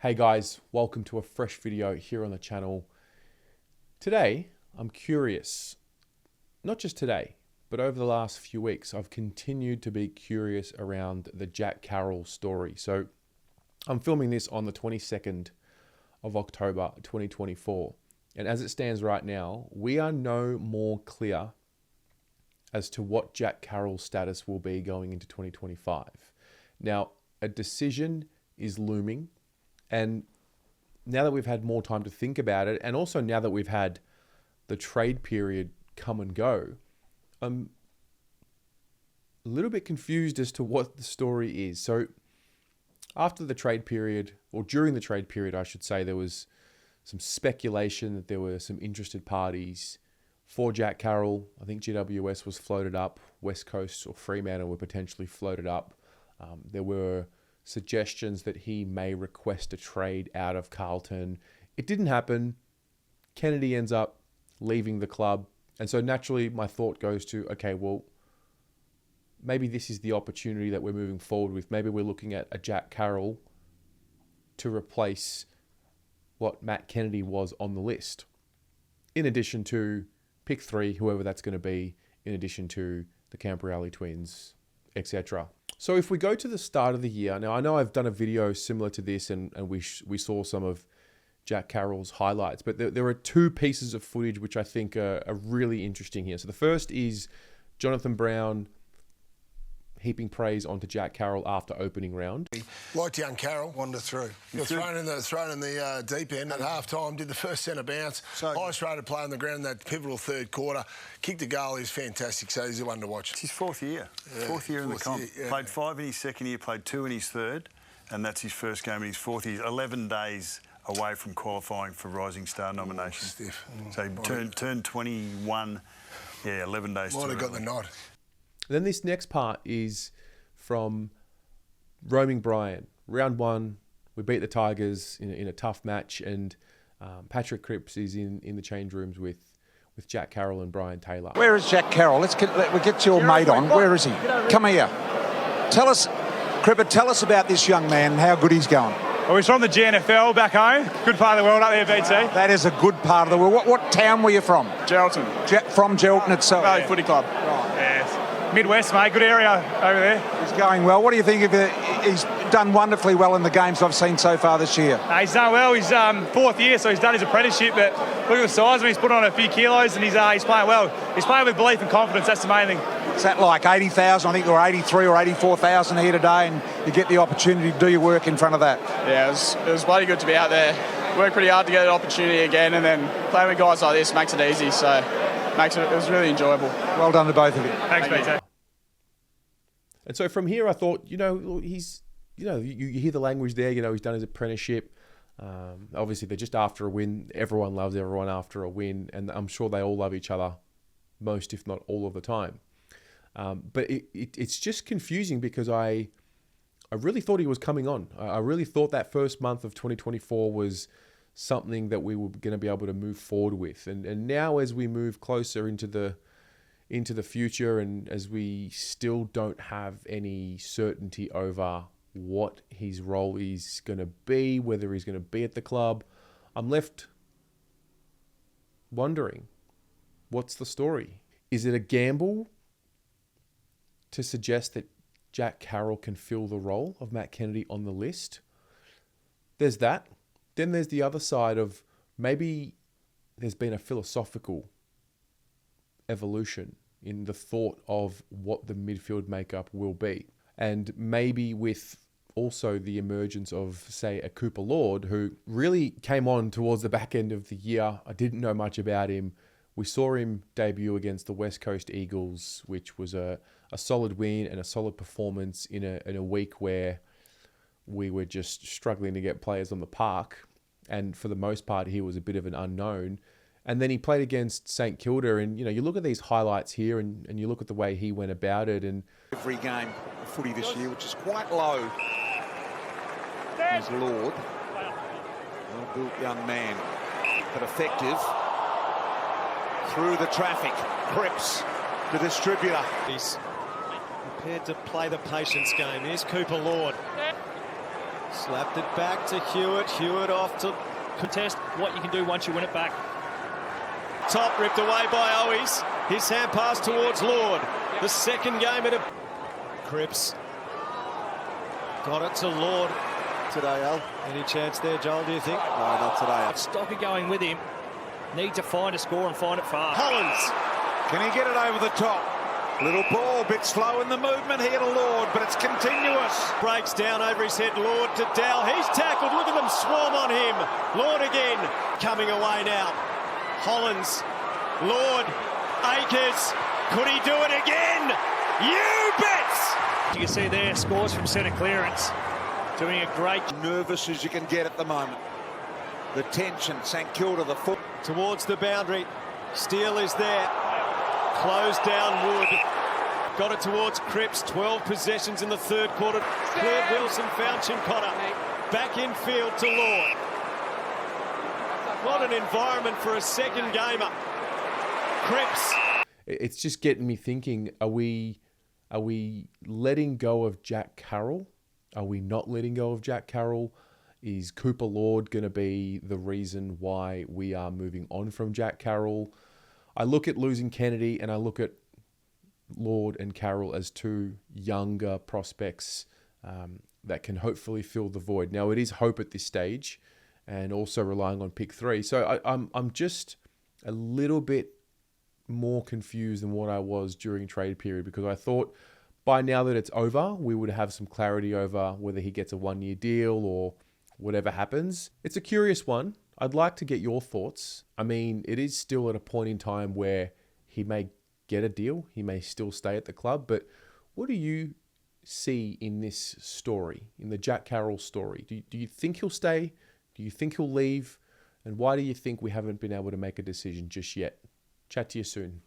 Hey guys, welcome to a fresh video here on the channel. Today, I'm curious, not just today, but over the last few weeks, I've continued to be curious around the Jack Carroll story. So I'm filming this on the 22nd of October, 2024. And as it stands right now, we are no more clear as to what Jack Carroll's status will be going into 2025. Now, a decision is looming. And now that we've had more time to think about it, and also now that we've had the trade period come and go, I'm a little bit confused as to what the story is. So after the trade period, or during the trade period, I should say, there was some speculation that there were some interested parties for Jack Carroll. I think GWS was floated up, West Coast or Fremantle were potentially floated up. There were suggestions that he may request a trade out of Carlton. It didn't happen. Kennedy ends up leaving the club. And so naturally my thought goes to, okay, well, maybe this is the opportunity that we're moving forward with. Maybe we're looking at a Jack Carroll to replace what Matt Kennedy was on the list. In addition to pick 3, whoever that's going to be, in addition to the Camperelli twins, etc. So if we go to the start of the year, now I know I've done a video similar to this and we saw some of Jack Carroll's highlights, but there are 2 pieces of footage which I think are really interesting here. So the first is Jonathan Brown heaping praise onto Jack Carroll after opening round. Liked young Carroll, wandered through. He was thrown in the deep end at half-time, did the first centre bounce, highest rated player on the ground in that pivotal third quarter, kicked a goal, he was fantastic, so he's the one to watch. It's his 4th year, yeah, 4th year in the comp. Yeah. Played 5 in his 2nd year, played 2 in his 3rd, and that's his first game in his 4th year. 11 days away from qualifying for Rising Star nomination. Stiff. So he turned 21, 11 days. Might have got the nod. Then this next part is from Roaming Brian. Round 1, we beat the Tigers in a tough match, and Patrick Cripps is in the change rooms with Jack Carroll and Brian Taylor. Where is Jack Carroll? Let's get your mate on. Where is he? Come here. Tell us, Cripper, tell us about this young man and how good he's going. Well, he's from the GNFL back home. Good part of the world up there, BT. That is a good part of the world. What town were you from? Geraldton. From Geraldton itself? Valley Footy Club. Right. Yes. Midwest, mate. Good area over there. He's going well. What do you think of it? He's done wonderfully well in the games I've seen so far this year. He's done well. He's 4th year, so he's done his apprenticeship. But look at the size of him. He's put on a few kilos, and he's playing well. He's playing with belief and confidence. That's the main thing. Is that like 80,000? I think there were 83 or 84,000 here today, and you get the opportunity to do your work in front of that. Yeah, it was bloody good to be out there. Worked pretty hard to get an opportunity again, and then playing with guys like this makes it easy. So it was really enjoyable. Well done to both of you. Thanks, BT. And so from here, I thought, he's, you hear the language there, he's done his apprenticeship. Obviously, they're just after a win. Everyone loves everyone after a win, and I'm sure they all love each other most, if not all of the time. But it's just confusing because I really thought he was coming on. I really thought that first month of 2024 was something that we were going to be able to move forward with. And now as we move closer into the future, and as we still don't have any certainty over what his role is going to be, whether he's going to be at the club, I'm left wondering, what's the story? Is it a gamble to suggest that Jack Carroll can fill the role of Matt Kennedy on the list? There's that. Then there's the other side of maybe there's been a philosophical evolution in the thought of what the midfield makeup will be. And maybe with also the emergence of, say, a Cooper Lord, who really came on towards the back end of the year. I didn't know much about him. We saw him debut against the West Coast Eagles, which was a solid win and a solid performance in a week where we were just struggling to get players on the park. And for the most part, he was a bit of an unknown. And then he played against St Kilda, and you look at these highlights here, and you look at the way he went about it. And every game of footy this year, which is quite low, is Lord. Well-built young man, but effective. Through the traffic, Cripps, the distributor. He's prepared to play the patience game. Here's Cooper Lord. Slapped it back to Hewitt. Hewitt off to contest what you can do once you win it back. Top ripped away by Owies. His hand pass towards Lord. The second game at a... Cripps. Got it to Lord. Today, Al. Any chance there, Joel, do you think? No, not today. Stocker going with him. Need to find a score and find it fast. Hollins. Can he get it over the top? Little ball, bit slow in the movement here to Lord, but it's continuous. Breaks down over his head, Lord to Dow. He's tackled. Look at them swarm on him. Lord again. Coming away now. Hollins. Lord. Akers. Could he do it again? You bet! You can see there, scores from centre clearance. Doing a great... Nervous as you can get at the moment. The tension, St Kilda, the foot. Towards the boundary. Steele is there. Closed down Wood. Got it towards Cripps. 12 possessions in the third quarter. Claire Wilson found Chincotta. Back in field to Lord. What an environment for a second gamer. Cripps. It's just getting me thinking, are we letting go of Jack Carroll? Are we not letting go of Jack Carroll? Is Cooper Lord going to be the reason why we are moving on from Jack Carroll? I look at losing Kennedy and I look at Lord and Carroll as two younger prospects that can hopefully fill the void. Now, it is hope at this stage and also relying on pick 3. So I'm just a little bit more confused than what I was during trade period, because I thought by now that it's over, we would have some clarity over whether he gets a 1-year deal or whatever happens. It's a curious one. I'd like to get your thoughts. I mean, it is still at a point in time where he may get a deal. He may still stay at the club. But what do you see in this story, in the Jack Carroll story? Do you think he'll stay? Do you think he'll leave? And why do you think we haven't been able to make a decision just yet? Chat to you soon.